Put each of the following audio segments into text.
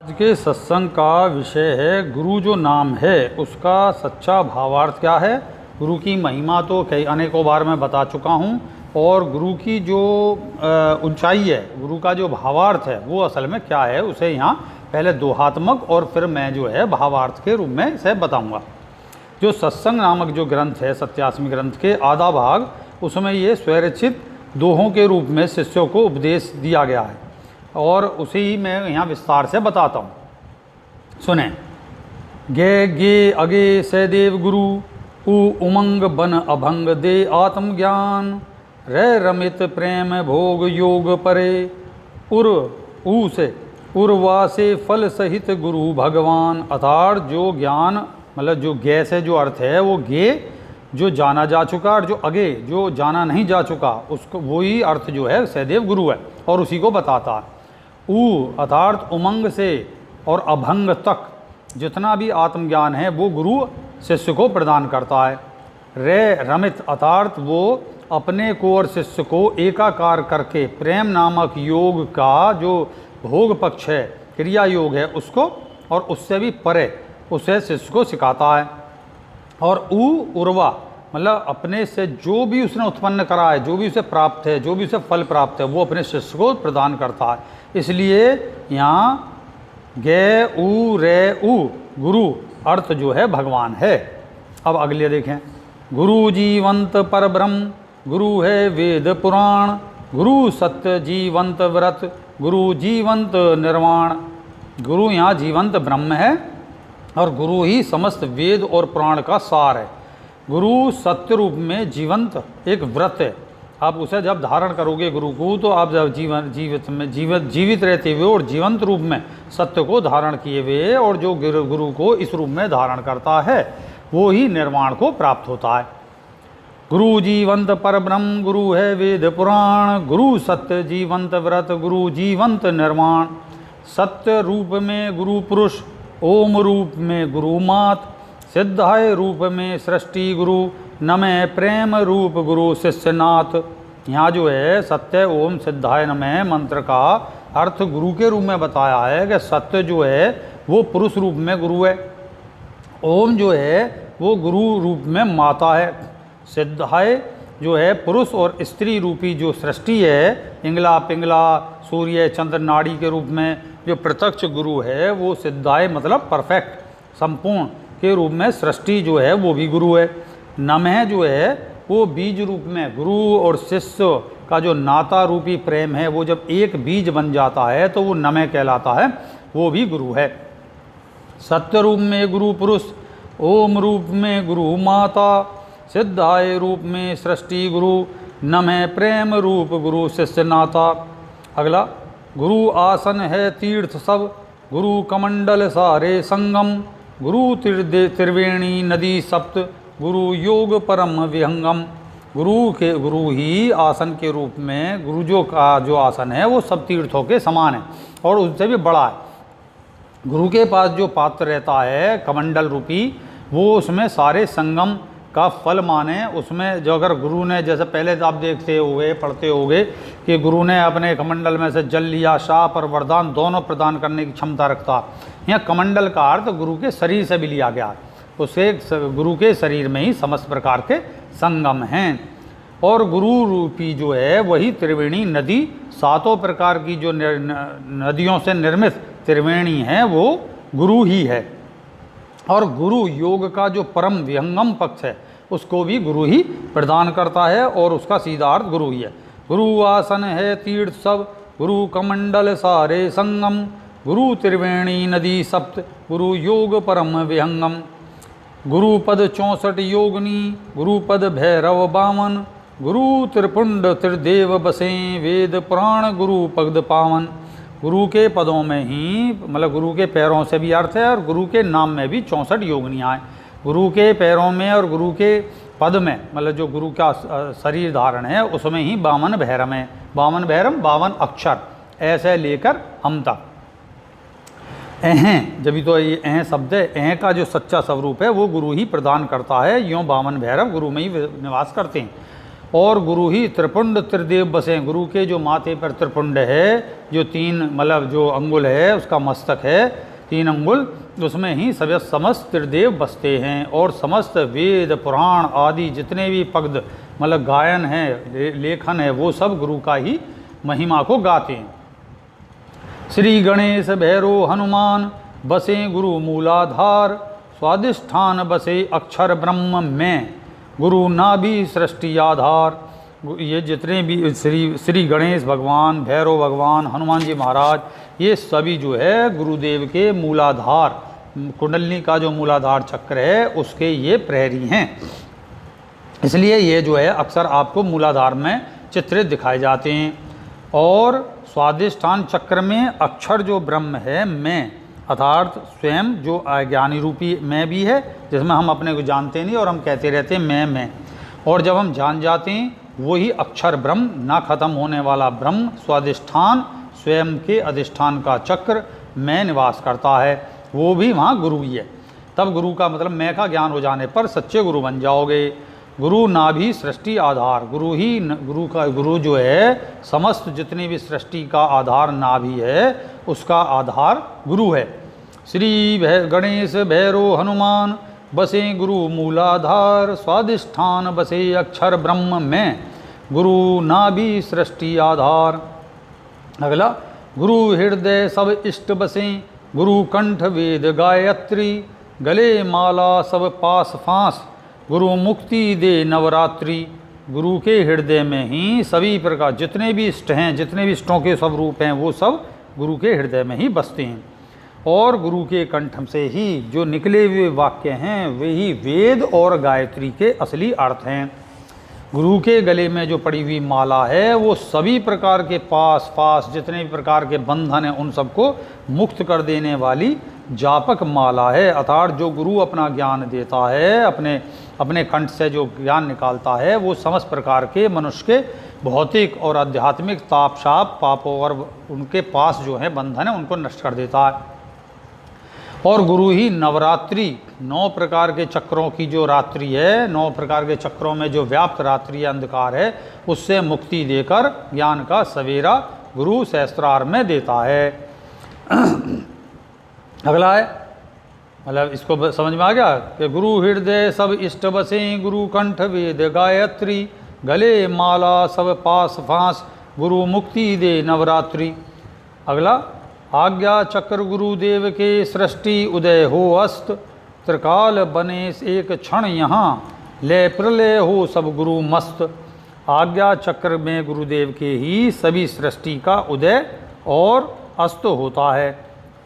आज के सत्संग का विषय है गुरु जो नाम है उसका सच्चा भावार्थ क्या है। गुरु की महिमा तो कई अनेकों बार मैं बता चुका हूँ और गुरु की जो ऊंचाई है, गुरु का जो भावार्थ है वो असल में क्या है उसे यहाँ पहले दोहात्मक और फिर मैं जो है भावार्थ के रूप में इसे बताऊँगा। जो सत्संग नामक जो ग्रंथ है, सत्यास्मी ग्रंथ के आधा भाग, उसमें ये स्वरचित दोहों के रूप में शिष्यों को उपदेश दिया गया है और उसे ही मैं यहाँ विस्तार से बताता हूँ। सुने। गे गे अगे से देव गुरु उ उमंग बन अभंग दे आत्मज्ञान रे रमित प्रेम भोग योग परे उर ऊ से उर्वा से फल सहित गुरु भगवान। अर्थात जो ज्ञान मतलब जो गे से जो अर्थ है वो गे जो जाना जा चुका और जो अगे जो जाना नहीं जा चुका उसको वही अर्थ जो है सहदेव गुरु है और उसी को बताता है। ऊ अर्थात उमंग से और अभंग तक जितना भी आत्मज्ञान है वो गुरु शिष्य को प्रदान करता है। रे रमित अर्थात वो अपने को और शिष्य को एकाकार करके प्रेम नामक योग का जो भोग पक्ष है, क्रिया योग है, उसको और उससे भी परे उसे शिष्य को सिखाता है। और ऊ उर्वा मतलब अपने से जो भी उसने उत्पन्न करा है, जो भी उसे प्राप्त है, जो भी उसे फल प्राप्त है, वो अपने शिष्य को प्रदान करता है। इसलिए यहाँ गे ऊ रे ऊ गुरु अर्थ जो है भगवान है। अब अगले देखें। गुरु जीवंत परब्रह्म, गुरु है वेद पुराण, गुरु सत्य जीवंत व्रत, गुरु जीवंत निर्वाण। गुरु यहाँ जीवंत ब्रह्म है और गुरु ही समस्त वेद और पुराण का सार है। गुरु सत्य रूप में जीवंत एक व्रत है। आप उसे जब धारण करोगे गुरु को, तो आप जब जीवित रहते हुए और जीवंत रूप में सत्य को धारण किए हुए और जो गुरु को इस रूप में धारण करता है वो ही निर्वाण को प्राप्त होता है। गुरु जीवंत परब्रह्म, गुरु है वेद पुराण, गुरु सत्य जीवंत व्रत, गुरु जीवंत निर्वाण। सत्य रूप में गुरु पुरुष, ओम रूप में गुरु मात, सिद्धाय रूप में सृष्टि गुरु, नमः प्रेम रूप गुरु शिष्यनाथ। यहाँ जो है सत्य ओम सिद्धाय नमः मंत्र का अर्थ गुरु के रूप में बताया है कि सत्य जो है वो पुरुष रूप में गुरु है, ओम जो है वो गुरु रूप में माता है, सिद्धाय जो है पुरुष और स्त्री रूपी जो सृष्टि है, इंगला पिंगला सूर्य चंद्र नाड़ी के रूप में जो प्रत्यक्ष गुरु है वो सिद्धाय मतलब परफेक्ट संपूर्ण के रूप में सृष्टि जो है वो भी गुरु है। नमः जो है वो बीज रूप में गुरु और शिष्य का जो नाता रूपी प्रेम है वो जब एक बीज बन जाता है तो वो नमः कहलाता है, वो भी गुरु है। सत्य रूप में गुरु पुरुष, ओम रूप में गुरु माता, सिद्धाय रूप में सृष्टि गुरु, नमः प्रेम रूप गुरु शिष्य नाता। अगला। गुरु आसन है तीर्थ सब, गुरु कमंडल सारे संगम, गुरु त्रिवेणी नदी सप्त, गुरु योग परम विहंगम। गुरु ही आसन के रूप में, गुरु जो आसन है वो सब तीर्थों के समान है और उनसे भी बड़ा है। गुरु के पास जो पात्र रहता है कमंडल रूपी, वो उसमें सारे संगम का फल माने। उसमें जो अगर गुरु ने, जैसे पहले तो आप देखते होगे पढ़ते होगे कि गुरु ने अपने कमंडल में से जल लिया, शाप और वरदान दोनों प्रदान करने की क्षमता रखता। यहाँ कमंडल का अर्थ गुरु के शरीर से भी लिया गया, उसे गुरु के शरीर में ही समस्त प्रकार के संगम हैं। और गुरु रूपी जो है वही त्रिवेणी नदी, सातों प्रकार की जो नदियों से निर्मित त्रिवेणी है वो गुरु ही है। और गुरु योग का जो परम विहंगम पक्ष है उसको भी गुरु ही प्रदान करता है और उसका सीधा अर्थ गुरु ही है। गुरु आसन है तीर्थ सब, गुरु कमंडल सारे संगम, गुरु त्रिवेणी नदी सप्त, गुरु योग परम विहंगम। गुरु पद 64 योगनी, गुरु पद भैरव बामन, गुरु त्रिपुंड त्रिदेव बसे, वेद पुराण गुरु पद पावन। गुरु के पदों में ही मतलब गुरु के पैरों से भी अर्थ है और गुरु के नाम में भी 64 योगनियाँ हैं। गुरु के पैरों में और गुरु के पद में मतलब जो गुरु का शरीर धारण है उसमें ही 52 भैरम है। 52 भैरम 52 अक्षर ऐसे लेकर हम तक। अहें जब तो ये अहें शब्द है, अहें का जो सच्चा स्वरूप है वो गुरु ही प्रदान करता है। यूँ 52 भैरव गुरु में ही निवास करते हैं। और गुरु ही त्रिपुंड त्रिदेव बसे। गुरु के जो माथे पर त्रिपुंड है, जो 3 मतलब जो अंगुल है उसका मस्तक है, 3 अंगुल, उसमें ही समस्त त्रिदेव बसते हैं। और समस्त वेद पुराण आदि जितने भी पद मतलब गायन है, लेखन है, वो सब गुरु का ही महिमा को गाते हैं। श्री गणेश भैरव हनुमान बसे गुरु मूलाधार, स्वादिष्ठान बसे अक्षर ब्रह्म में, गुरु नाभि सृष्टि आधार। ये जितने भी श्री गणेश भगवान, भैरव भगवान, हनुमान जी महाराज, ये सभी जो है गुरुदेव के मूलाधार, कुंडलिनी का जो मूलाधार चक्र है उसके ये प्रहरी हैं। इसलिए ये जो है अक्सर आपको मूलाधार में चित्रित दिखाए जाते हैं। और स्वादिष्ठान चक्र में अक्षर जो ब्रह्म है, मैं अर्थात स्वयं जो अज्ञानी रूपी मैं भी है, जिसमें हम अपने को जानते नहीं और हम कहते रहते हैं मैं। और जब हम जान जाते हैं वही अक्षर ब्रह्म, ना खत्म होने वाला ब्रह्म, स्वादिष्ठान स्वयं के अधिष्ठान का चक्र में निवास करता है, वो भी वहाँ गुरु ही है। तब गुरु का मतलब मैं का ज्ञान हो जाने पर सच्चे गुरु बन जाओगे। गुरु नाभि सृष्टि आधार, गुरु जो है समस्त जितनी भी सृष्टि का आधार नाभि है, उसका आधार गुरु है। श्री गणेश भैरव हनुमान बसे गुरु मूलाधार, स्वादिष्ठान बसे अक्षर ब्रह्म में, गुरु नाभि सृष्टि आधार। अगला, गुरु हृदय सब इष्ट बसे, गुरु कंठ वेद गायत्री, गले माला सब पास फांस, गुरु मुक्ति दे नवरात्रि। गुरु के हृदय में ही सभी प्रकार जितने भी इष्ट हैं, जितने भी इष्टों के सब रूप हैं, वो सब गुरु के हृदय में ही बसते हैं। और गुरु के कंठ से ही जो निकले हुए वाक्य हैं वे ही वेद और गायत्री के असली अर्थ हैं। गुरु के गले में जो पड़ी हुई माला है वो सभी प्रकार के पास जितने भी प्रकार के बंधन हैं उन सबको मुक्त कर देने वाली जापक माला है। अर्थात जो गुरु अपना ज्ञान देता है, अपने कंठ से जो ज्ञान निकालता है, वो समस्त प्रकार के मनुष्य के भौतिक और आध्यात्मिक ताप शाप पापों और उनके पास जो है बंधन है उनको नष्ट कर देता है। और गुरु ही नवरात्रि, 9 प्रकार के चक्रों की जो रात्रि है, 9 प्रकार के चक्रों में जो व्याप्त रात्रि अंधकार है, उससे मुक्ति देकर ज्ञान का सवेरा गुरु सहस्त्रार में देता है। अगला है, मतलब इसको समझ में आ गया कि गुरु हृदय सब इष्ट बसे, गुरु कंठ वेद गायत्री, गले माला सब पास फांस, गुरु मुक्ति दे नवरात्रि। अगला, आज्ञा चक्र गुरुदेव के सृष्टि उदय हो अस्त, त्रिकाल बने एक क्षण यहाँ, लय प्रलय हो सब गुरु मस्त। आज्ञा चक्र में गुरुदेव के ही सभी सृष्टि का उदय और अस्त होता है।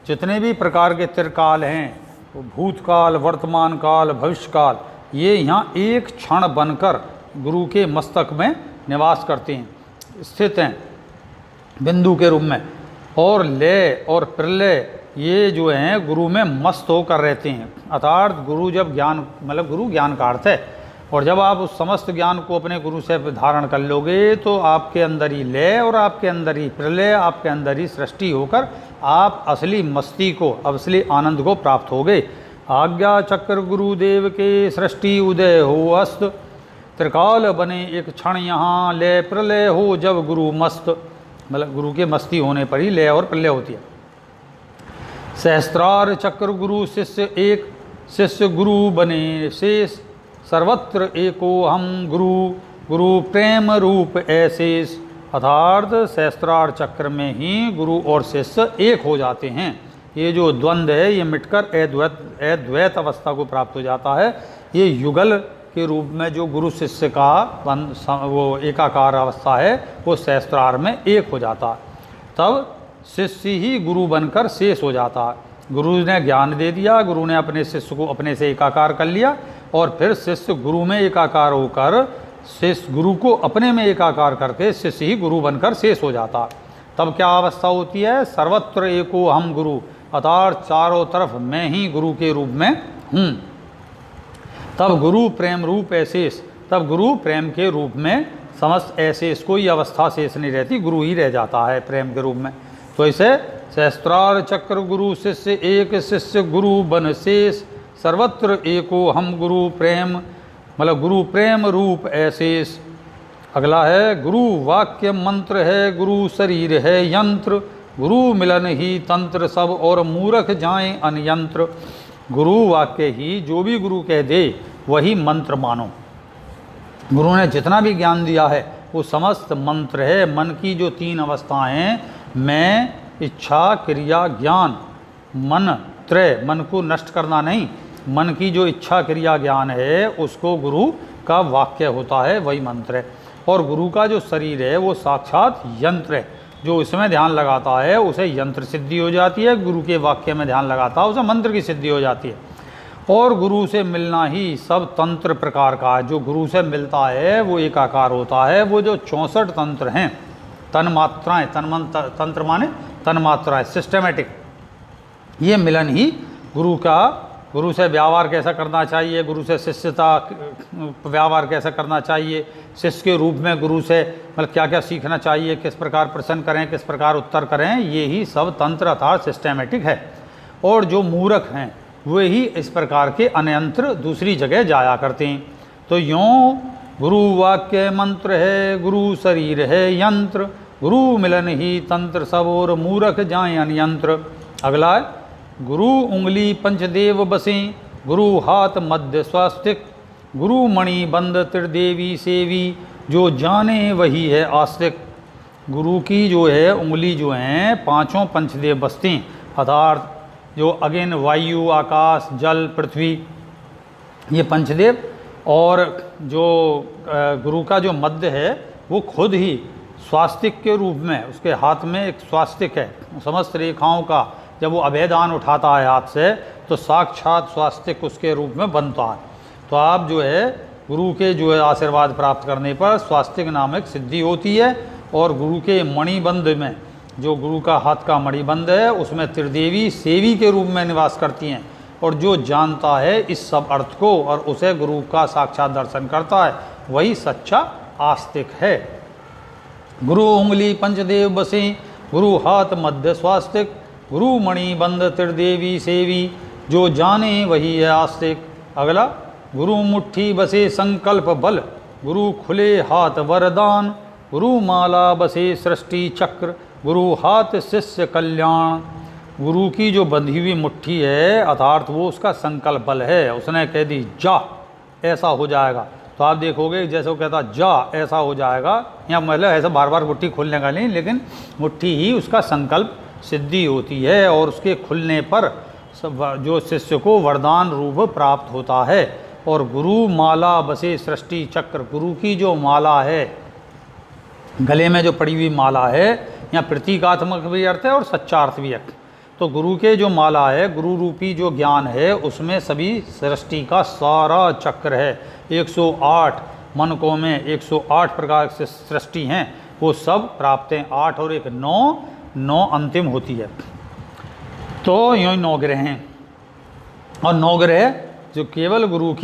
जितने भी प्रकार के त्रिकाल हैं, भूतकाल, वर्तमान काल, भविष्य काल, ये यहाँ एक क्षण बनकर गुरु के मस्तक में निवास करते हैं, स्थित हैं बिंदु के रूप में। और लय और प्रलय ये जो हैं गुरु में मस्त होकर रहते हैं। अर्थात गुरु जब ज्ञान, मतलब गुरु ज्ञान का अर्थ है, और जब आप उस समस्त ज्ञान को अपने गुरु से धारण कर लोगे तो आपके अंदर ही लय और आपके अंदर ही प्रलय, आपके अंदर ही सृष्टि होकर आप असली मस्ती को, असली आनंद को प्राप्त होगे। आज्ञा चक्र गुरुदेव के सृष्टि उदय हो अस्त, त्रिकाल बने एक क्षण यहाँ, लय प्रलय हो जब गुरु मस्त। मतलब गुरु के मस्ती होने पर ही लय और प्रलय होती है। सहस्त्रार चक्र गुरु शिष्य एक, शिष्य गुरु बने शेष, सर्वत्र एको हम गुरु, गुरु प्रेम रूप ऐशेष। अर्थात सहस्त्रार चक्र में ही गुरु और शिष्य एक हो जाते हैं। ये जो द्वंद्व है ये मिटकर अद्वैत अवस्था को प्राप्त हो जाता है। ये युगल के रूप में जो गुरु शिष्य का वो एकाकार अवस्था है वो सहस्त्रार में एक हो जाता है। तब शिष्य ही गुरु बनकर शेष हो जाता है। गुरु ने ज्ञान दे दिया, गुरु ने अपने शिष्य को अपने से एकाकार कर लिया, और फिर शिष्य गुरु में एकाकार होकर शिष्य गुरु को अपने में एकाकार करके शिष्य ही गुरु बनकर शेष हो जाता। तब क्या अवस्था होती है? सर्वत्र एको हम गुरु, अर्थात चारों तरफ मैं ही गुरु के रूप में हूँ। तब गुरु प्रेम रूप ऐशेष, तब गुरु प्रेम के रूप में समस्त ऐशेष, कोई अवस्था शेष नहीं रहती, गुरु ही रह जाता है प्रेम के रूप में। तो इसे सहस्त्रार चक्र गुरु शिष्य एक, शिष्य गुरु बन शेष, सर्वत्र एको हम गुरु प्रेम, मतलब गुरु प्रेम रूप ऐशेष। अगला है गुरु वाक्य मंत्र है, गुरु शरीर है यंत्र, गुरु मिलन ही तंत्र सब और मूर्ख जाएं अनयंत्र। गुरु वाक्य ही जो भी गुरु कह दे वही मंत्र मानो। गुरु ने जितना भी ज्ञान दिया है वो समस्त मंत्र है। मन की जो 3 अवस्थाएं हैं, मैं, इच्छा, क्रिया, ज्ञान, मन त्रय, मन को नष्ट करना नहीं, मन की जो इच्छा क्रिया ज्ञान है उसको गुरु का वाक्य होता है, वही मंत्र है। और गुरु का जो शरीर है वो साक्षात यंत्र है, जो इसमें ध्यान लगाता है उसे यंत्र सिद्धि हो जाती है, गुरु के वाक्य में ध्यान लगाता है उसे मंत्र की सिद्धि हो जाती है। और गुरु से मिलना ही सब तंत्र प्रकार का है। जो गुरु से मिलता है वो एकाकार होता है। वो जो 64 तंत्र हैं, तन्मात्राएँ, तंत्र माने तन्मात्राएँ, सिस्टमेटिक, ये मिलन ही गुरु का, गुरु से व्यवहार कैसा करना चाहिए, गुरु से शिष्यता व्यवहार कैसा करना चाहिए, शिष्य के रूप में गुरु से मतलब क्या क्या सीखना चाहिए, किस प्रकार प्रश्न करें, किस प्रकार उत्तर करें, ये ही सब तंत्र अर्थात सिस्टेमेटिक है। और जो मूर्ख हैं वे ही इस प्रकार के अनयंत्र दूसरी जगह जाया करते हैं। तो यों गुरु वाक्य मंत्र है, गुरु शरीर है यंत्र, गुरु मिलन ही तंत्र सब और मूर्ख जाएं अनयंत्र। अगला है गुरु उंगली पंचदेव बसें, गुरु हाथ मध्य स्वास्तिक, गुरु मणि बंद त्रिदेवी सेवी, जो जाने वही है आस्तिक। गुरु की जो है उंगली जो हैं 5 पंचदेव बसते हैं, अर्थात जो अगेन वायु, आकाश, जल, पृथ्वी, ये पंचदेव। और जो गुरु का जो मध्य है वो खुद ही स्वास्तिक के रूप में, उसके हाथ में एक स्वास्तिक है, समस्त रेखाओं का जब वो अभेदान उठाता है हाथ से तो साक्षात स्वास्तिक उसके रूप में बनता है। तो आप जो है गुरु के जो है आशीर्वाद प्राप्त करने पर स्वास्तिक नामक सिद्धि होती है। और गुरु के मणिबंध में, जो गुरु का हाथ का मणिबंध है उसमें त्रिदेवी सेवी के रूप में निवास करती हैं। और जो जानता है इस सब अर्थ को और उसे गुरु का साक्षात दर्शन करता है वही सच्चा आस्तिक है। गुरु उंगली पंचदेव बसें, गुरु हाथ मध्य स्वास्तिक, गुरु मणि बंद त्रिदेवी सेवी, जो जाने वही है आस्तिक। अगला गुरु मुट्ठी बसे संकल्प बल, गुरु खुले हाथ वरदान, गुरु माला बसे सृष्टि चक्र, गुरु हाथ शिष्य कल्याण। गुरु की जो बंधी हुई मुट्ठी है अर्थात वो उसका संकल्प बल है। उसने कह दी जा ऐसा हो जाएगा, तो आप देखोगे जैसे वो कहता जा ऐसा हो जाएगा, या मतलब ऐसा बार बार मुट्ठी खोलने का नहीं, लेकिन मुट्ठी ही उसका संकल्प सिद्धि होती है। और उसके खुलने पर जो शिष्य को वरदान रूप प्राप्त होता है। और गुरु माला बसे सृष्टि चक्र, गुरु की जो माला है, गले में जो पड़ी हुई माला है, यहाँ प्रतीकात्मक भी अर्थ है और सच्चा अर्थ भी है। तो गुरु के जो माला है, गुरु रूपी जो ज्ञान है, उसमें सभी सृष्टि का सारा चक्र है। 108 मनकों में 108 प्रकार से सृष्टि हैं, वो सब प्राप्त हैं। 8 और 1 9 अंतिम होती है। तो यूँ 9 ग्रह हैं। और 9 ग्रह जो केवल गुरु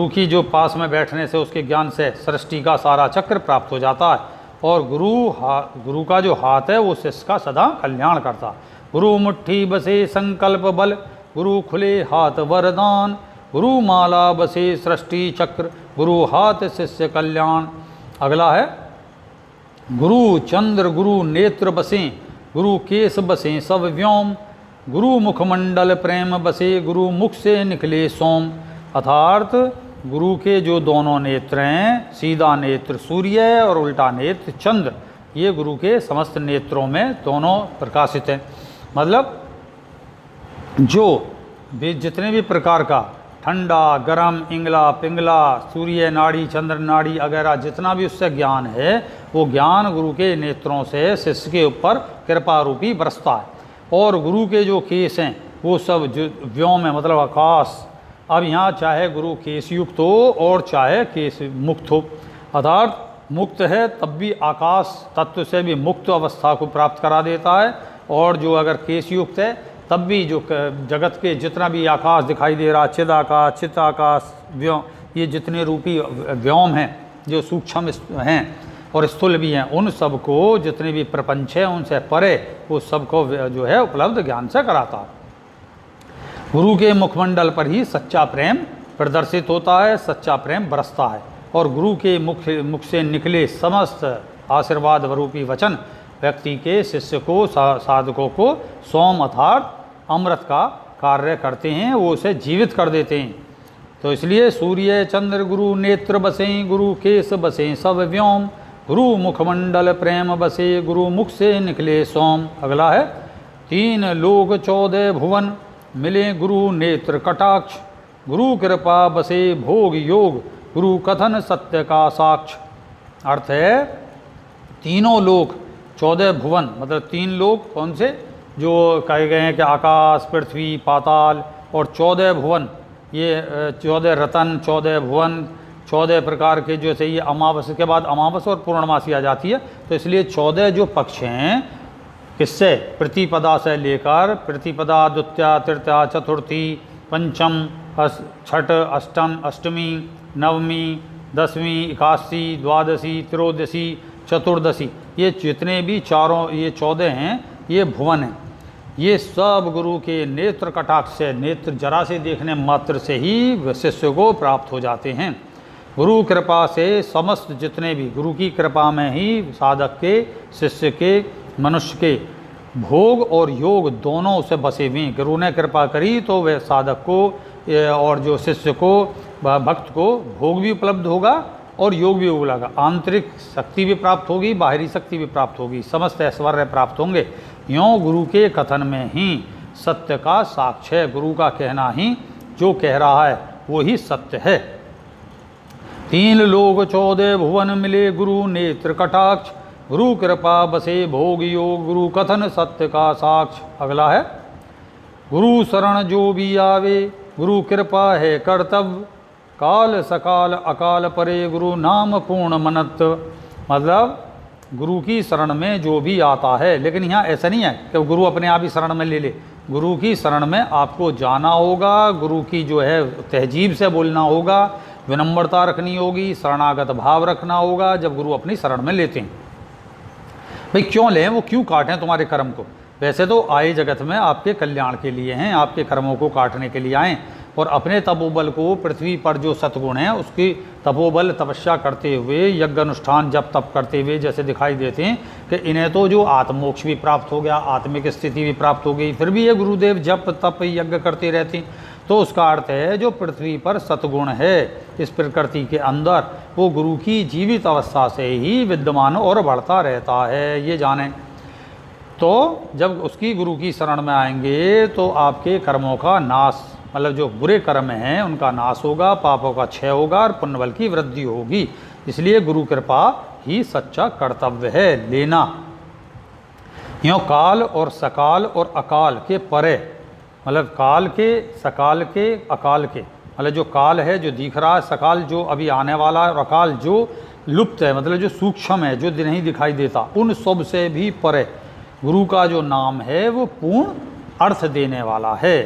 की जो पास में बैठने से उसके ज्ञान से सृष्टि का सारा चक्र प्राप्त हो जाता है। और गुरु का जो हाथ है वो शिष्य का सदा कल्याण करता। गुरु मुट्ठी बसे संकल्प बल, गुरु खुले हाथ वरदान, गुरु माला बसे सृष्टि चक्र, गुरु हाथ शिष्य कल्याण। अगला है गुरु चंद्र गुरु नेत्र बसें, गुरु केश बसें सब व्योम, गुरु मुखमंडल प्रेम बसे, गुरु मुख से निकले सोम। अर्थात गुरु के जो दोनों नेत्र हैं, सीधा नेत्र सूर्य है और उल्टा नेत्र चंद्र, ये गुरु के समस्त नेत्रों में दोनों प्रकाशित हैं। मतलब जो भी जितने भी प्रकार का ठंडा गरम इंगला पिंगला सूर्य नाड़ी चंद्र नाड़ी वगैरह जितना भी उससे ज्ञान है, वो ज्ञान गुरु के नेत्रों से शिष्य के ऊपर कृपा रूपी बरसता है। और गुरु के जो केस हैं वो सब जो व्योम है, मतलब आकाश। अब यहाँ चाहे गुरु केस युक्त हो और चाहे केस मुक्त हो, अर्थात मुक्त है तब भी आकाश तत्व से भी मुक्त अवस्था को प्राप्त करा देता है। और जो अगर केस युक्त है तब भी जो जगत के जितना भी आकाश दिखाई दे रहा, चिदाकाश चित्ताकाश व्योम, ये जितने रूपी व्योम हैं जो सूक्ष्म हैं और स्थूल भी हैं, उन सब को जितने भी प्रपंच हैं उनसे परे वो सबको जो है उपलब्ध ज्ञान से कराता है। गुरु के मुखमंडल पर ही सच्चा प्रेम प्रदर्शित होता है, सच्चा प्रेम बरसता है। और गुरु के मुख से निकले समस्त आशीर्वाद रूपी वचन व्यक्ति के शिष्य को साधकों को सोम अर्थात अमृत का कार्य करते हैं, वो उसे जीवित कर देते हैं। तो इसलिए सूर्य चंद्र गुरु नेत्र बसें, गुरु केश बसें सब व्योम, गुरु मुखमंडल प्रेम बसे, गुरु मुख से निकले सोम। अगला है 3 लोक 14 भुवन, मिले गुरु नेत्र कटाक्ष, गुरु कृपा बसे भोग योग, गुरु कथन सत्य का साक्ष। अर्थ है तीनों लोक 14 भुवन, मतलब 3 लोक कौन से जो कहे गए हैं कि आकाश पृथ्वी पाताल, और 14 भुवन ये 14 रतन 14 भुवन 14 प्रकार के जो चाहिए। अमावस्या के बाद अमावस्या और पूर्णमासी आ जाती है, तो इसलिए 14 जो पक्ष हैं किससे, प्रतिपदा से लेकर प्रतिपदा द्वितीया तृतीया चतुर्थी पंचम छठ अष्टम अष्टमी नवमी दसवीं एकादशी द्वादशी त्रयोदशी चतुर्दशी, ये जितने भी चारों ये 14 हैं ये भुवन हैं। ये सब गुरु के नेत्र कटाक्ष से, नेत्र जरा से देखने मात्र से ही शिष्य को प्राप्त हो जाते हैं। गुरु कृपा से समस्त जितने भी गुरु की कृपा में ही साधक के शिष्य के मनुष्य के भोग और योग दोनों उसे बसे हुए। गुरु ने कृपा करी तो वह साधक को और जो शिष्य को भक्त को भोग भी उपलब्ध होगा और योग भी उपलब्ध होगा, आंतरिक शक्ति भी प्राप्त होगी, बाहरी शक्ति भी प्राप्त होगी, समस्त ऐश्वर्य प्राप्त होंगे। यों गुरु के कथन में ही सत्य का साक्ष्य है, गुरु का कहना ही जो कह रहा है वो ही सत्य है। 3 लोक 14 भुवन, मिले गुरु नेत्र कटाक्ष, गुरु कृपा बसे भोग योग, गुरु कथन सत्य का साक्ष। अगला है गुरु शरण जो भी आवे, गुरु कृपा है कर्तव्य, काल सकाल अकाल परे, गुरु नाम पूर्ण मनत। मतलब गुरु की शरण में जो भी आता है, लेकिन यहाँ ऐसा नहीं है कि गुरु अपने आप ही शरण में ले ले। गुरु की शरण में आपको जाना होगा, गुरु की जो है तहजीब से बोलना होगा, विनम्रता रखनी होगी, शरणागत भाव रखना होगा जब गुरु अपनी शरण में लेते हैं। भाई क्यों लें, वो क्यों काटें तुम्हारे कर्म को? वैसे तो आए जगत में आपके कल्याण के लिए हैं, आपके कर्मों को काटने के लिए आए, और अपने तपोबल को पृथ्वी पर जो सतगुण हैं उसकी तपोबल तपस्या करते हुए यज्ञ अनुष्ठान जप तप करते हुए जैसे दिखाई देते हैं कि इन्हें तो जो आत्मोक्ष भी प्राप्त हो गया, आत्मिक स्थिति भी प्राप्त हो गई, फिर भी ये गुरुदेव जप तप यज्ञ करते रहते हैं। तो उसका अर्थ है जो पृथ्वी पर सतगुण है इस प्रकृति के अंदर, वो गुरु की जीवित अवस्था से ही विद्यमान और बढ़ता रहता है, ये जानें। तो जब उसकी गुरु की शरण में आएंगे तो आपके कर्मों का नाश, मतलब जो बुरे कर्म हैं उनका नाश होगा, पापों का क्षय होगा और पुण्य बल की वृद्धि होगी। इसलिए गुरु कृपा ही सच्चा कर्तव्य है लेना। यों काल और सकाल और अकाल के परे, मतलब काल के सकाल के अकाल के, मतलब जो काल है जो दिख रहा है, सकाल जो अभी आने वाला है, और अकाल जो लुप्त है मतलब जो सूक्ष्म है जो नहीं दिखाई देता, उन सब से भी परे गुरु का जो नाम है वो पूर्ण अर्थ देने वाला है।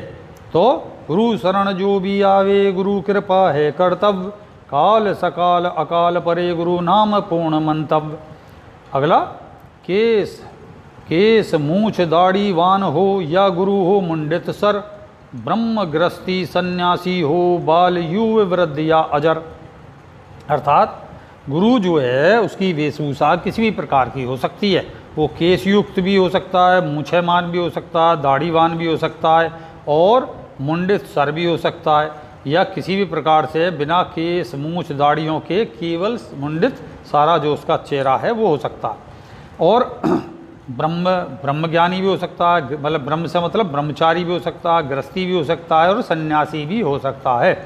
तो गुरु शरण जो भी आवे, गुरु कृपा है कर्तव्य, काल सकाल अकाल परे, गुरु नाम पूर्ण मंतव्य। अगला केस, केस मूछ दाढ़ी वान हो या गुरु हो मुंडित सर, ब्रह्म ग्रस्ती सन्यासी हो बाल युव वृद्ध या अजर। अर्थात गुरु जो है उसकी वेशभूषा किसी भी प्रकार की हो सकती है, वो केस युक्त भी हो सकता है, मूछेमान भी हो सकता है, दाढ़ीवान भी हो सकता है, और मुंडित सर भी हो सकता है, या किसी भी प्रकार से बिना केस मूछ दाढ़ियों के केवल मुंडित सारा जो उसका चेहरा है वो हो सकता है। और ब्रह्मज्ञानी भी हो सकता है, मतलब ब्रह्म से मतलब ब्रह्मचारी भी हो सकता है, गृहस्थी भी हो सकता है, और सन्यासी भी हो सकता है।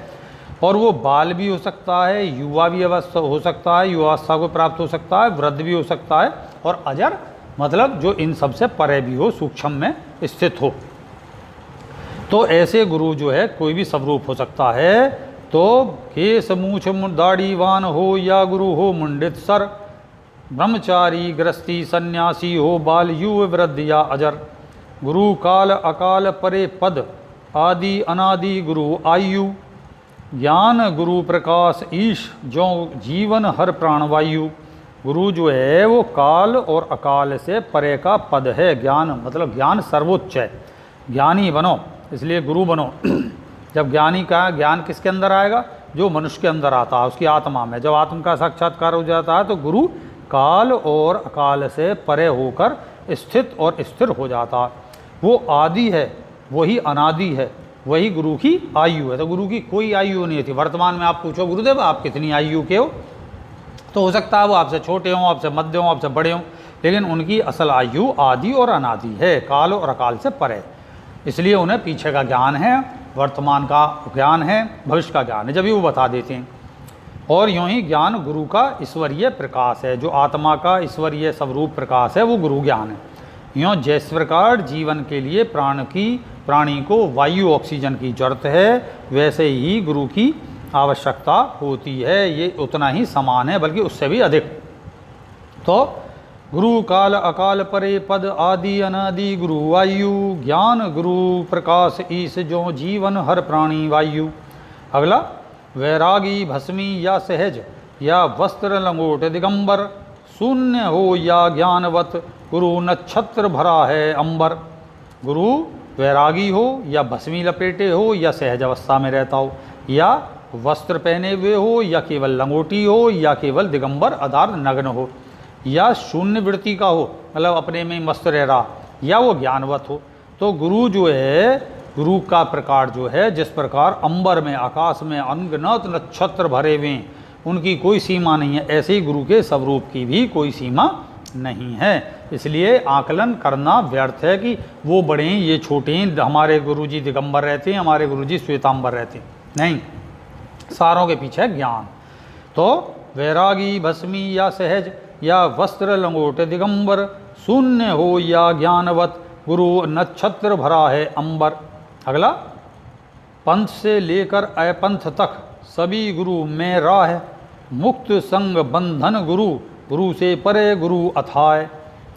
और वो बाल भी हो सकता है, युवा भी अवस्था हो सकता है, युवावस्था को प्राप्त हो सकता है, वृद्ध भी हो सकता है, और अजर मतलब जो इन सबसे परे भी हो, सूक्ष्म में स्थित हो। तो ऐसे गुरु जो है कोई भी स्वरूप हो सकता है। तो केस मूछ दाढ़ीवान हो या गुरु हो मुंडित सर, ब्रह्मचारी गृहस्थी सन्यासी हो बाल युव वृद्ध या अजर, गुरु काल अकाल परे पद आदि अनादि गुरु आयु, ज्ञान गुरु प्रकाश ईश जो जीवन हर प्राणवायु। गुरु जो है वो काल और अकाल से परे का पद है, ज्ञान मतलब ज्ञान सर्वोच्च है, ज्ञानी बनो इसलिए गुरु बनो। जब ज्ञानी का ज्ञान किसके अंदर आएगा, जो मनुष्य के अंदर आता है, उसकी आत्मा में जब आत्मा का साक्षात्कार हो जाता है तो गुरु काल और अकाल से परे होकर स्थित और स्थिर हो जाता है। वो आदि है, वही अनादि है, वही गुरु की आयु है। तो गुरु की कोई आयु नहीं थी। वर्तमान में आप पूछो गुरुदेव आप कितनी आयु के हो, तो हो सकता है वो आपसे छोटे हों, आपसे मध्य हों, आपसे बड़े हों, लेकिन उनकी असल आयु आदि और अनादि है, काल और अकाल से परे। इसलिए उन्हें पीछे का ज्ञान है, वर्तमान का ज्ञान है, भविष्य का ज्ञान है, जब भी वो बता देते हैं। और यूँ ही ज्ञान गुरु का ईश्वरीय प्रकाश है, जो आत्मा का ईश्वरीय स्वरूप प्रकाश है वो गुरु ज्ञान है। यूँ जिस प्रकार जीवन के लिए प्राणी को वायु ऑक्सीजन की जरूरत है, वैसे ही गुरु की आवश्यकता होती है। ये उतना ही समान है, बल्कि उससे भी अधिक। तो गुरु काल अकाल परे पद आदि अनादि गुरु वायु ज्ञान गुरु प्रकाश ईश जो जीवन हर प्राणी वायु। अगला, वैरागी भस्मी या सहज या वस्त्र लंगोट दिगंबर, शून्य हो या ज्ञानवत गुरु नक्षत्र भरा है अंबर। गुरु वैरागी हो या भस्मी लपेटे हो या सहज अवस्था में रहता हो, या वस्त्र पहने हुए हो, या केवल लंगोटी हो, या केवल दिगंबर अर्थात नग्न हो, या शून्य वृत्ति का हो मतलब अपने में मस्त रह रहा, या वो ज्ञानवत हो। तो गुरु जो है, गुरु का प्रकार जो है, जिस प्रकार अंबर में आकाश में अनगिनत नक्षत्र भरे हुए हैं, उनकी कोई सीमा नहीं है, ऐसे ही गुरु के स्वरूप की भी कोई सीमा नहीं है। इसलिए आकलन करना व्यर्थ है कि वो बड़े हैं ये छोटे हैं, हमारे गुरुजी दिगंबर रहते हैं, हमारे गुरुजी श्वेतांबर रहते हैं, नहीं, सारों के पीछे ज्ञान। तो वैरागी भस्मी या सहज या वस्त्र लंगोट दिगंबर, शून्य हो या ज्ञानवत गुरु नक्षत्र भरा है अंबर। अगला, पंथ से लेकर अपंथ तक सभी गुरु में राह, मुक्त संग बंधन गुरु गुरु से परे गुरु अथाय।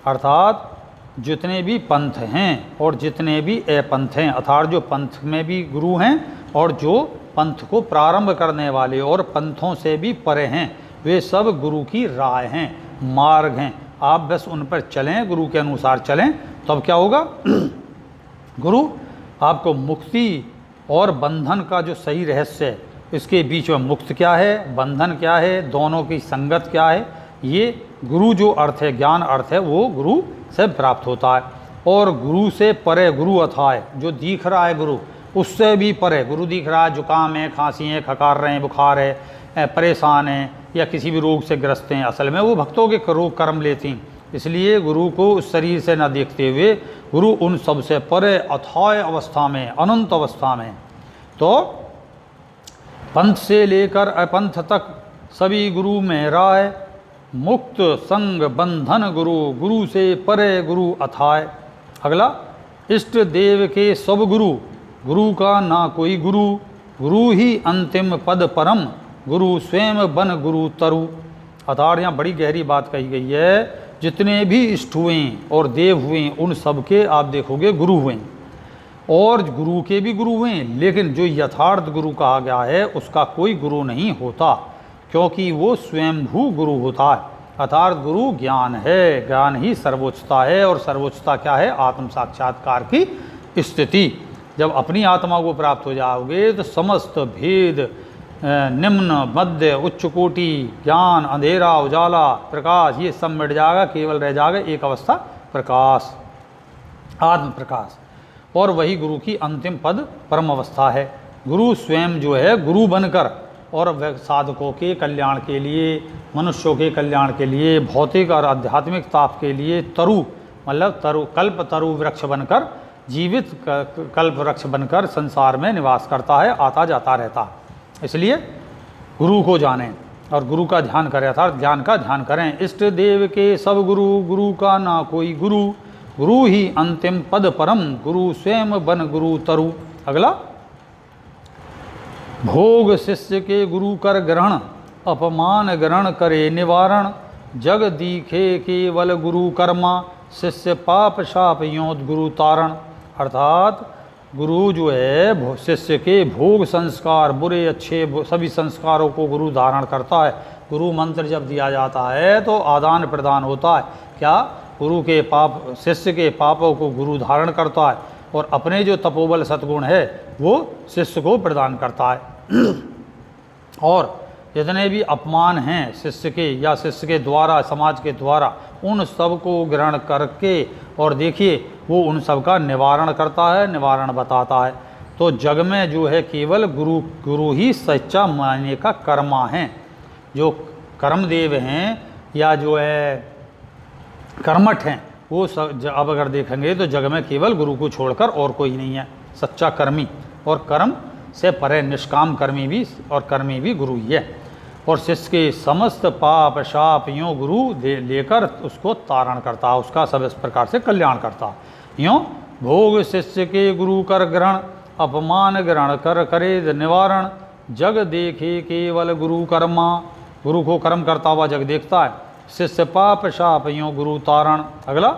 अर्थात जितने भी पंथ हैं और जितने भी अपंथ हैं, अर्थात जो पंथ में भी गुरु हैं और जो पंथ को प्रारंभ करने वाले और पंथों से भी परे हैं, वे सब गुरु की राह हैं, मार्ग हैं। आप बस उन पर चलें, गुरु के अनुसार चलें, तब क्या होगा? गुरु आपको मुक्ति और बंधन का जो सही रहस्य है, इसके बीच में मुक्त क्या है, बंधन क्या है, दोनों की संगत क्या है, ये गुरु जो अर्थ है, ज्ञान अर्थ है, वो गुरु से प्राप्त होता है। और गुरु से परे गुरु अथाय, जो दिख रहा है गुरु, उससे भी परे गुरु दिख रहा है, जुकाम है, खांसी है, खकार रहे हैं, बुखार है, परेशान हैं या किसी भी रोग से ग्रस्त हैं, असल में वो भक्तों के रोग कर्म लेती हैं। इसलिए गुरु को उस शरीर से न देखते हुए गुरु उन सब से परे अथाय अवस्था में, अनंत अवस्था में। तो पंथ से लेकर अपंथ तक सभी गुरु में राय, मुक्त संग बंधन गुरु गुरु से परे गुरु अथाय। अगला, इष्ट देव के सब गुरु गुरु का ना कोई गुरु, गुरु ही अंतिम पद परम गुरु स्वयं बन गुरु तरु। अर्थात यहाँ बड़ी गहरी बात कही गई है, जितने भी इष्ट हुए और देव हुए उन सब के आप देखोगे गुरु हुए और गुरु के भी गुरु हुए, लेकिन जो यथार्थ गुरु कहा गया है उसका कोई गुरु नहीं होता, क्योंकि वो स्वयंभू गुरु होता है। अर्थात गुरु ज्ञान है, ज्ञान ही सर्वोच्चता है, और सर्वोच्चता क्या है? आत्म साक्षात्कार की स्थिति। जब अपनी आत्मा को प्राप्त हो जाओगे तो समस्त भेद, निम्न मध्य उच्च कोटि ज्ञान, अंधेरा उजाला प्रकाश, ये सब मिट जाएगा, केवल रह जाएगा एक अवस्था प्रकाश, आत्म प्रकाश। और वही गुरु की अंतिम पद परम अवस्था है। गुरु स्वयं जो है गुरु बनकर और साधकों के कल्याण के लिए, मनुष्यों के कल्याण के लिए, भौतिक और आध्यात्मिक ताप के लिए तरु मतलब कल्प तरु वृक्ष बनकर, जीवित कल्प वृक्ष बनकर संसार में निवास करता है, आता जाता रहता है। इसलिए गुरु को जानें और गुरु का ध्यान करें, अर्थात ज्ञान का ध्यान करें। इष्ट देव के सब गुरु गुरु का ना कोई गुरु, गुरु ही अंतिम पद परम गुरु स्वयं बन गुरु तरु। अगला, भोग शिष्य के गुरु कर ग्रहण, अपमान ग्रहण करे निवारण, जग दीखे केवल गुरु कर्मा, शिष्य पाप शाप योत गुरु तारण। अर्थात गुरु जो है शिष्य के भोग संस्कार, बुरे अच्छे सभी संस्कारों को गुरु धारण करता है। गुरु मंत्र जब दिया जाता है तो आदान प्रदान होता है। क्या? गुरु के पाप, शिष्य के पापों को गुरु धारण करता है और अपने जो तपोबल सद्गुण है वो शिष्य को प्रदान करता है। और जितने भी अपमान हैं शिष्य के या शिष्य के द्वारा, समाज के द्वारा, उन सब को ग्रहण करके और देखिए वो उन सब का निवारण करता है, निवारण बताता है। तो जग में जो है केवल गुरु ही सच्चा मायने का कर्मा है। जो कर्मदेव हैं या जो है कर्मठ हैं, वो अब अगर देखेंगे तो जग में केवल गुरु को छोड़कर और कोई नहीं है सच्चा कर्मी। और कर्म से परे निष्काम कर्मी भी और कर्मी भी गुरु ही है। और शिष्य के समस्त पाप शाप यूँ गुरु लेकर उसको तारण करता, उसका सब इस प्रकार से कल्याण करता। यूँ भोग शिष्य के गुरु कर ग्रहण, अपमान ग्रहण कर करे निवारण, जग देखे केवल गुरु कर्मा। गुरु को कर्म करता हुआ जग देखता है। शिष्य पाप शाप यूँ गुरु तारण। अगला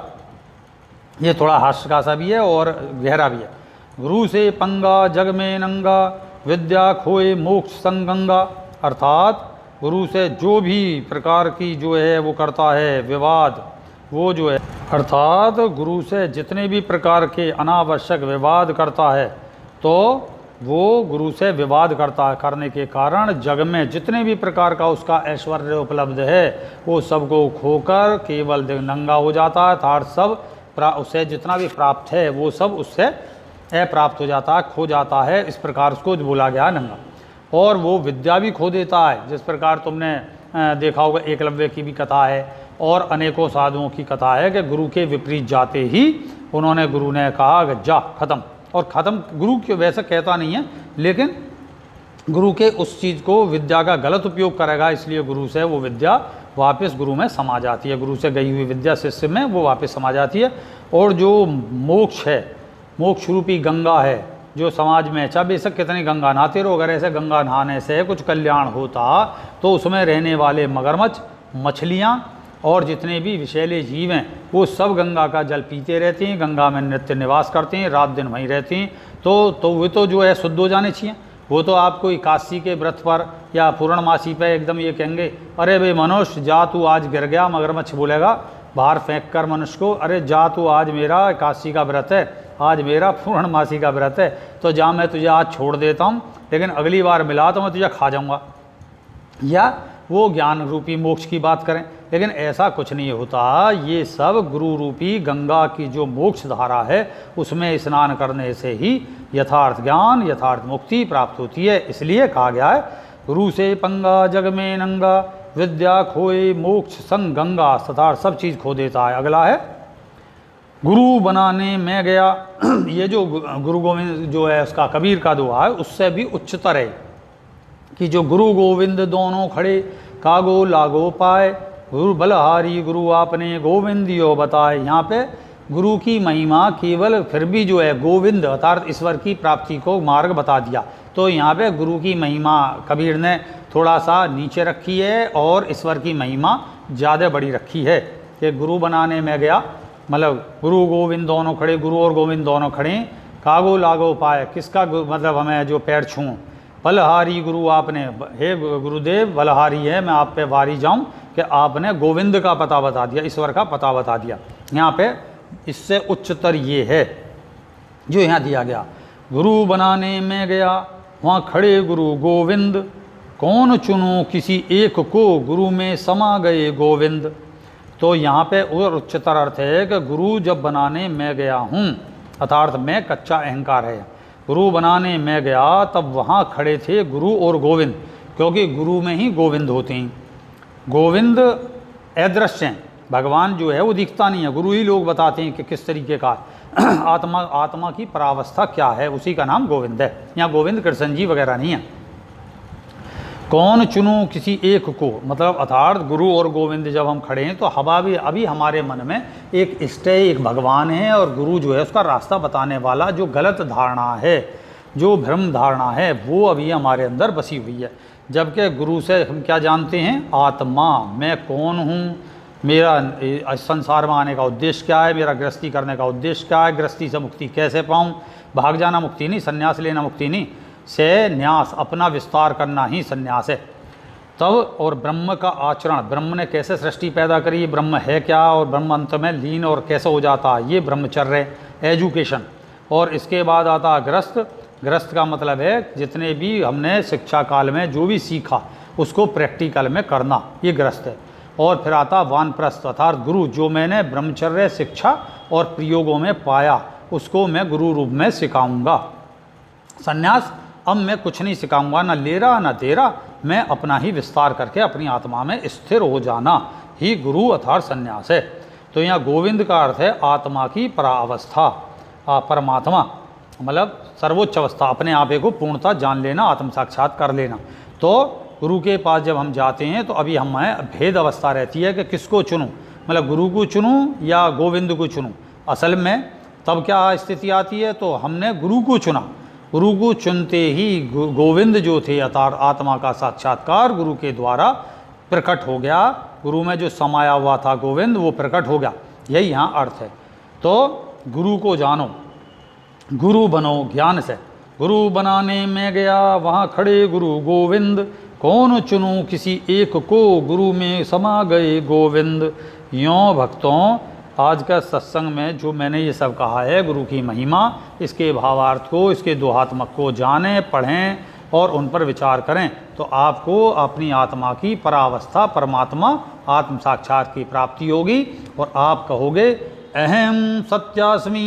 ये थोड़ा हास्य का सा भी है और गहरा भी है। गुरु से पंगा जग में नंगा, विद्या खोए मोक्ष संगंगा। अर्थात गुरु से जो भी प्रकार की जो है वो करता है विवाद, वो जो है अर्थात गुरु से जितने भी प्रकार के अनावश्यक विवाद करता है, तो वो गुरु से विवाद करने के कारण जग में जितने भी प्रकार का उसका ऐश्वर्य उपलब्ध है वो सबको खोकर केवल नंगा हो जाता है। अर्थात सब उसे जितना भी प्राप्त है वो सब उससे अप्राप्त हो जाता है, खो जाता है। इस प्रकार उसको बोला गया नंगा। और वो विद्या भी खो देता है। जिस प्रकार तुमने देखा होगा एकलव्य की भी कथा है और अनेकों साधुओं की कथा है कि गुरु के विपरीत जाते ही गुरु ने कहा कि जा खत्म। और ख़त्म गुरु के वैसे कहता नहीं है, लेकिन गुरु के उस चीज़ को विद्या का गलत उपयोग करेगा, इसलिए गुरु से वो विद्या वापस गुरु में समा जाती है। गुरु से गई हुई विद्या शिष्य में वो वापस समा जाती है। और जो मोक्ष है, मोक्ष रूपी गंगा है जो समाज में, चाहे बेशक कितनी गंगा नहाते रहो, अगर ऐसे गंगा नहाने से कुछ कल्याण होता तो उसमें रहने वाले मगरमच्छ, मछलियाँ और जितने भी विषैले जीव हैं वो सब गंगा का जल पीते रहते हैं, गंगा में नित्य निवास करते हैं, रात दिन वहीं रहते हैं। तो वे तो जो है शुद्ध हो जाने चाहिए। वो तो आपको एकादशी के व्रत पर या पूर्णमासी पे एकदम ये कहेंगे, अरे भाई मनुष्य जा तू आज गिर गया, मगरमच्छ बोलेगा बाहर फेंक कर मनुष्य को, अरे जा तू आज मेरा एकादशी का व्रत है, आज मेरा पूर्णमासी का व्रत है, तो जा मैं तुझे आज छोड़ देता हूँ, लेकिन अगली बार मिला तो मैं तुझे खा जाऊँगा। या वो ज्ञान रूपी मोक्ष की बात करें, लेकिन ऐसा कुछ नहीं होता। ये सब गुरु रूपी गंगा की जो मोक्ष धारा है उसमें स्नान करने से ही यथार्थ ज्ञान, यथार्थ मुक्ति प्राप्त होती है। इसलिए कहा गया है गुरु से पंगा जग में नंगा, विद्या खोए मोक्ष संग गंगा। अर्थात सब चीज़ खो देता है। अगला है गुरु बनाने में गया। ये जो गुरु गोविंद जो है उसका कबीर का दोहा है, उससे भी उच्चतर है कि जो गुरु गोविंद दोनों खड़े, कागो लागो पाए, गुरु बलहारी गुरु आपने गोविंद यो बताए। यहाँ पे गुरु की महिमा केवल फिर भी जो है गोविंद अर्थात ईश्वर की प्राप्ति को मार्ग बता दिया। तो यहाँ पे गुरु की महिमा कबीर ने थोड़ा सा नीचे रखी है और ईश्वर की महिमा ज़्यादा बड़ी रखी है कि गुरु बनाने में गया, मतलब गुरु गोविंद दोनों खड़े, गुरु और गोविंद दोनों खड़े, कागो लागो पाए, किसका मतलब हमें जो पैर छूँ, बलहारी गुरु आपने, हे गुरुदेव बलहारी है, मैं आप पे वारी जाऊं कि आपने गोविंद का पता बता दिया, ईश्वर का पता बता दिया। यहाँ पे इससे उच्चतर ये है जो यहाँ दिया गया, गुरु बनाने में गया वहाँ खड़े गुरु गोविंद, कौन चुनूं किसी एक को, गुरु में समा गए गोविंद। तो यहाँ पे और उच्चतर अर्थ है कि गुरु जब बनाने में गया हूँ, अर्थात मैं कच्चा अहंकार है, गुरु बनाने में गया तब वहाँ खड़े थे गुरु और गोविंद, क्योंकि गुरु में ही गोविंद होते हैं। गोविंद अदृश्य हैं, भगवान जो है वो दिखता नहीं है, गुरु ही लोग बताते हैं कि किस तरीके का आत्मा की परावस्था क्या है, उसी का नाम गोविंद है। यहाँ गोविंद कृष्ण जी वगैरह नहीं है। कौन चुनूं किसी एक को, मतलब अर्थात गुरु और गोविंद जब हम खड़े हैं तो हवा भी अभी हमारे मन में एक इष्ट है, एक भगवान है, और गुरु जो है उसका रास्ता बताने वाला जो गलत धारणा है, जो भ्रम धारणा है, वो अभी हमारे अंदर बसी हुई है। जबकि गुरु से हम क्या जानते हैं, आत्मा, मैं कौन हूँ, मेरा संसार में आने का उद्देश्य क्या है, मेरा गृहस्थी करने का उद्देश्य क्या है, गृहस्थी से मुक्ति कैसे पाऊँ, भाग जाना मुक्ति नहीं, संन्यास लेना मुक्ति नहीं, से न्यास अपना विस्तार करना ही संन्यास है। तब और ब्रह्म का आचरण, ब्रह्म ने कैसे सृष्टि पैदा करी, ब्रह्म है क्या, और ब्रह्म अंत में लीन और कैसे हो जाता है, ये ब्रह्मचर्य एजुकेशन। और इसके बाद आता गृहस्थ, गृहस्थ का मतलब है जितने भी हमने शिक्षा काल में जो भी सीखा उसको प्रैक्टिकल में करना, ये गृहस्थ है। और फिर आता वानप्रस्थ अर्थात गुरु, जो मैंने ब्रह्मचर्य शिक्षा और प्रयोगों में पाया उसको मैं गुरु रूप में सिखाऊंगा। संन्यास, अब मैं कुछ नहीं सिखाऊंगा, ना लेरा ना तेरा, मैं अपना ही विस्तार करके अपनी आत्मा में स्थिर हो जाना ही गुरु अर्थात संन्यास है। तो यहाँ गोविंद का अर्थ है आत्मा की परावस्था, परमात्मा मतलब सर्वोच्च अवस्था, अपने आप को पूर्णता जान लेना, आत्म साक्षात कर लेना। तो गुरु के पास जब हम जाते हैं तो अभी हमें भेद अवस्था रहती है कि किसको चुनूं, मतलब गुरु को चुनूं या गोविंद को चुनूं। असल में तब क्या स्थिति आती है, तो हमने गुरु को चुना, गुरु को चुनते ही गोविंद जो थे अर्थात आत्मा का साक्षात्कार गुरु के द्वारा प्रकट हो गया, गुरु में जो समाया हुआ था गोविंद वो प्रकट हो गया, यही यहाँ अर्थ है। तो गुरु को जानो, गुरु बनो ज्ञान से, गुरु बनाने में गया वहाँ खड़े गुरु गोविंद, कौन चुनूं किसी एक को, गुरु में समा गए गोविंद। यों भक्तों, आज का सत्संग में जो मैंने ये सब कहा है गुरु की महिमा, इसके भावार्थ को, इसके दोहात्मक को जानें, पढ़ें और उन पर विचार करें, तो आपको अपनी आत्मा की परावस्था परमात्मा आत्म साक्षात की प्राप्ति होगी और आप कहोगे अहम सत्यास्मि।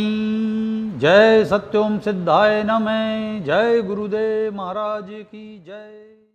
जय सत्योम सिद्धाय नमः। जय गुरुदेव महाराज की जय।